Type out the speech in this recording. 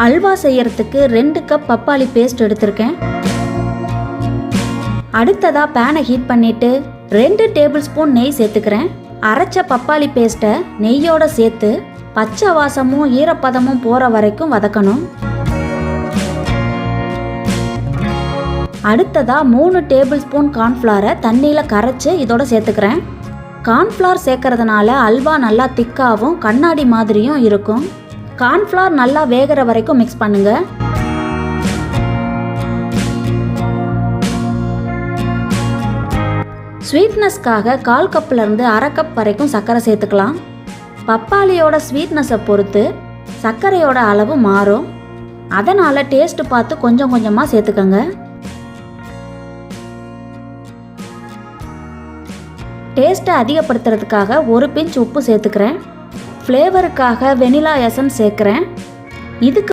அல்வா செய்யறதுக்கு 2 கப் பப்பாளி பேஸ்ட் எடுத்திருக்கேன். அடுத்ததா பேனை ஹீட் பண்ணிட்டு 2 டேபிள் ஸ்பூன் நெய் சேர்த்துக்கிறேன். அரைச்ச பப்பாளி பேஸ்ட்டை நெய்யோட சேர்த்து பச்சை வாசமும் ஈரப்பதமும் போற வரைக்கும் வதக்கணும். அடுத்ததா 3 டேபிள் ஸ்பூன் கார்ன்ஃப்ளவரை தண்ணியில கரைச்சு இதோட சேர்த்துக்கிறேன். கார்ன்ஃப்ளவர் சேர்க்கறதுனால அல்வா நல்லா திக்காவும் கண்ணாடி மாதிரியும் இருக்கும். கார்ன்ஃப்ளவர் நல்லா வேகிற வரைக்கும் மிக்ஸ் பண்ணுங்க. ஸ்வீட்னஸ்க்காக 1/4 கப்லேருந்து 1/2 கப் வரைக்கும் சர்க்கரை சேர்த்துக்கலாம். பப்பாளியோட ஸ்வீட்னஸை பொறுத்து சர்க்கரையோட அளவு மாறும். அதனால் டேஸ்ட் பார்த்து கொஞ்சம் கொஞ்சமாக சேர்த்துக்கோங்க. டேஸ்ட்டை அதிகப்படுத்துறதுக்காக 1 பிஞ்ச் உப்பு சேர்த்துக்கிறேன். ஃப்ளேவருக்காக வெனிலா எசன்ஸ் சேர்க்குறேன். இதுக்கு